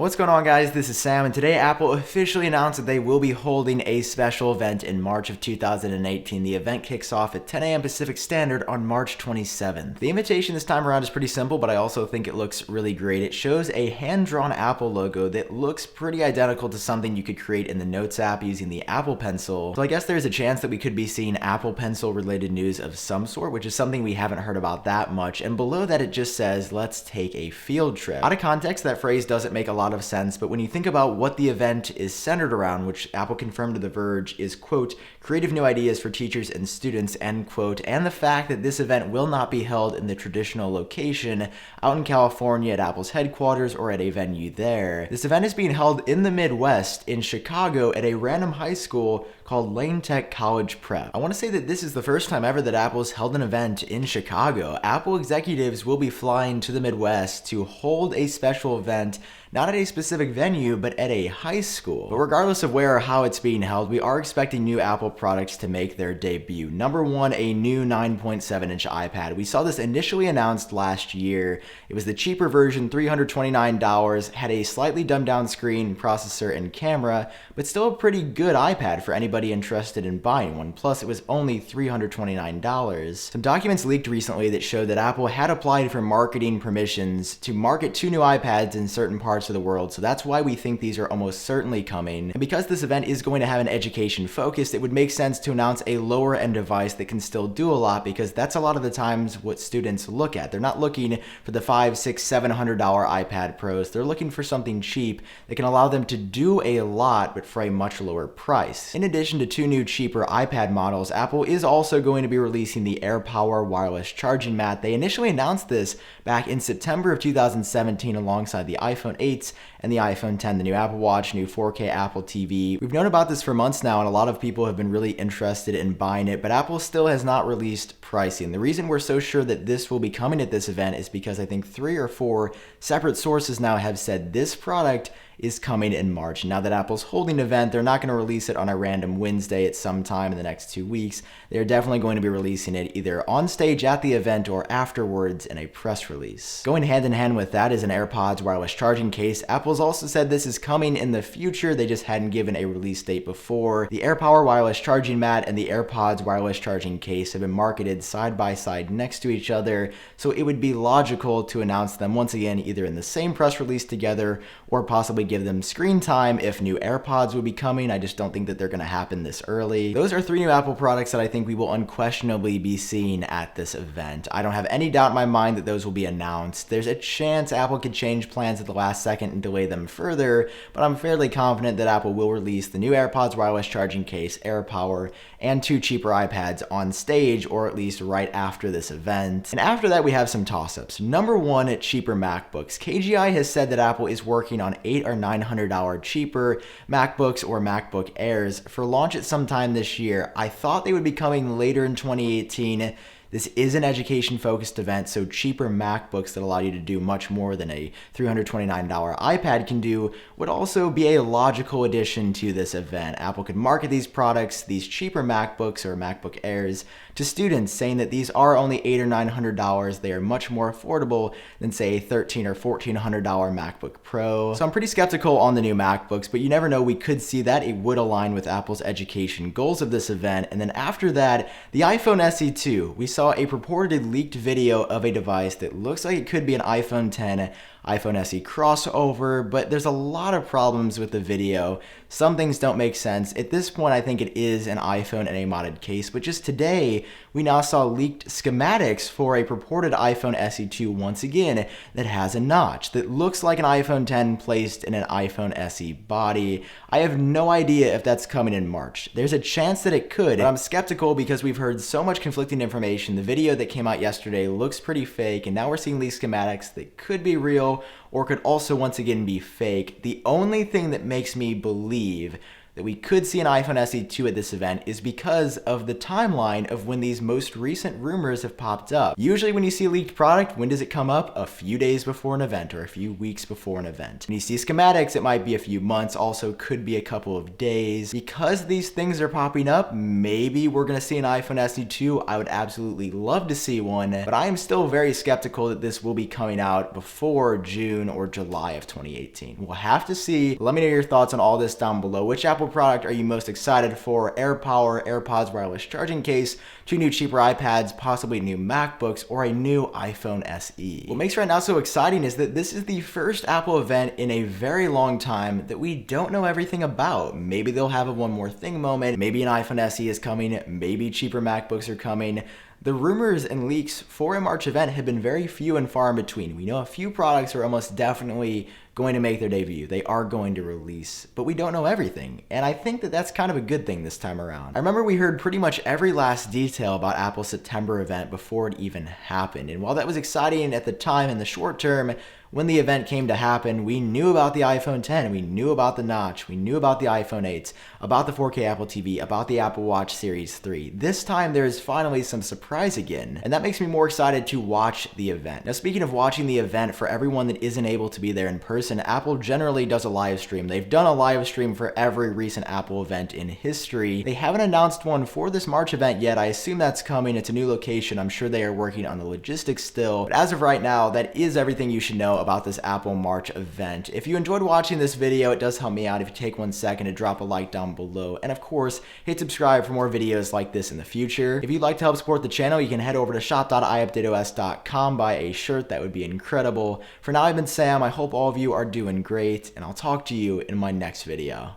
What's going on, guys? This is Sam, and today Apple officially announced that they will be holding a special event in March of 2018. The event kicks off at 10 a.m. Pacific Standard on March 27th. The invitation this time around is pretty simple, but I also think it looks really great. It shows a hand-drawn Apple logo that looks pretty identical to something you could create in the Notes app using the Apple Pencil. So I guess there's a chance that we could be seeing Apple Pencil related news of some sort, which is something we haven't heard about that much. And below that it just says, "Let's take a field trip." Out of context, that phrase doesn't make a lot of sense, but when you think about what the event is centered around, which Apple confirmed to The Verge is, quote, "creative new ideas for teachers and students," end quote, and the fact that this event will not be held in the traditional location out in California at Apple's headquarters or at a venue there. This event is being held in the Midwest in Chicago at a random high school called Lane Tech College Prep. I want to say that this is the first time ever that Apple's held an event in Chicago. Apple executives will be flying to the Midwest to hold a special event, not at a specific venue, but at a high school. But regardless of where or how it's being held, we are expecting new Apple products to make their debut. Number one, a new 9.7-inch iPad. We saw this initially announced last year. It was the cheaper version, $329, had a slightly dumbed down screen, processor, and camera, but still a pretty good iPad for anybody interested in buying one. Plus, it was only $329. Some documents leaked recently that showed that Apple had applied for marketing permissions to market two new iPads in certain parts of the world, so that's why we think these are almost certainly coming. And because this event is going to have an education focus, it would make sense to announce a lower end device that can still do a lot, because that's a lot of the times what students look at. They're not looking for the $500, $600, $700 iPad Pros. They're looking for something cheap that can allow them to do a lot, but for a much lower price. In addition to two new cheaper iPad models, Apple is also going to be releasing the AirPower wireless charging mat. They initially announced this back in September of 2017 alongside the iPhone 8 and the iPhone 10, the new Apple Watch, new 4K Apple TV. We've known about this for months now, and a lot of people have been really interested in buying it, but Apple still has not released pricing. The reason we're so sure that this will be coming at this event is because I think 3 or 4 separate sources now have said this product is coming in March. Now that Apple's holding an event, they're not going to release it on a random Wednesday at some time in the next 2 weeks. They're definitely going to be releasing it either on stage at the event or afterwards in a press release. Going hand in hand with that is an AirPods wireless charging case. Apple's also said this is coming in the future. They just hadn't given a release date before. The AirPower wireless charging mat and the AirPods wireless charging case have been marketed side by side next to each other, so it would be logical to announce them once again either in the same press release together or possibly give them screen time if new AirPods would be coming. I just don't think that they're going to happen this early. Those are 3 new Apple products that I think we will unquestionably be seeing at this event. I don't have any doubt in my mind that those will be announced. There's a chance Apple could change plans at the last second and delay them further, but I'm fairly confident that Apple will release the new AirPods wireless charging case, AirPower, and 2 cheaper iPads on stage, or at least right after this event. And after that, we have some toss-ups. Number one, at cheaper MacBooks. KGI has said that Apple is working on $800 or $900 cheaper MacBooks or MacBook Airs for launch at some time this year. I thought they would be coming later in 2018. This is an education-focused event, so cheaper MacBooks that allow you to do much more than a $329 iPad can do would also be a logical addition to this event. Apple could market these products, these cheaper MacBooks or MacBook Airs, to students, saying that these are only $800 or $900. They are much more affordable than, say, a $1,300 or $1,400 MacBook Pro. So I'm pretty skeptical on the new MacBooks, but you never know. We could see that. It would align with Apple's education goals of this event. And then after that, the iPhone SE 2. We saw a purported leaked video of a device that looks like it could be an iPhone 10, iPhone SE crossover, but there's a lot of problems with the video. Some things don't make sense. At this point, I think it is an iPhone in a modded case, but just today, we now saw leaked schematics for a purported iPhone SE 2 once again that has a notch that looks like an iPhone 10 placed in an iPhone SE body. I have no idea if that's coming in March. There's a chance that it could, but I'm skeptical because we've heard so much conflicting information. The video that came out yesterday looks pretty fake, and now we're seeing these schematics that could be real or could also once again be fake. The only thing that makes me believe that we could see an iPhone SE 2 at this event is because of the timeline of when these most recent rumors have popped up. Usually when you see a leaked product, when does it come up? A few days before an event or a few weeks before an event. When you see schematics, it might be a few months, also could be a couple of days. Because these things are popping up, maybe we're gonna see an iPhone SE 2. I would absolutely love to see one, but I am still very skeptical that this will be coming out before June or July of 2018. We'll have to see. Let me know your thoughts on all this down below. Which Apple product are you most excited for? AirPower, AirPods wireless charging case, 2 new cheaper iPads, possibly new MacBooks, or a new iPhone SE. What makes right now so exciting is that this is the first Apple event in a very long time that we don't know everything about. Maybe they'll have a one more thing moment, maybe an iPhone SE is coming, maybe cheaper MacBooks are coming. The rumors and leaks for a March event have been very few and far in between. We know a few products are almost definitely going to make their debut. They are going to release, but we don't know everything. And I think that that's kind of a good thing this time around. I remember we heard pretty much every last detail about Apple's September event before it even happened. And while that was exciting at the time in the short term, when the event came to happen, we knew about the iPhone X, we knew about the notch, we knew about the iPhone 8, about the 4K Apple TV, about the Apple Watch Series 3. This time there is finally some surprise again, and that makes me more excited to watch the event. Now, speaking of watching the event, for everyone that isn't able to be there in person, Apple generally does a live stream. They've done a live stream for every recent Apple event in history. They haven't announced one for this March event yet. I assume that's coming. It's a new location. I'm sure they are working on the logistics still, but as of right now, that is everything you should know about this Apple March event. If you enjoyed watching this video, it does help me out if you take 1 second to drop a like down below, and of course, hit subscribe for more videos like this in the future. If you'd like to help support the channel, you can head over to shop.iupdateos.com, buy a shirt. That would be incredible. For now, I've been Sam. I hope all of you are doing great, and I'll talk to you in my next video.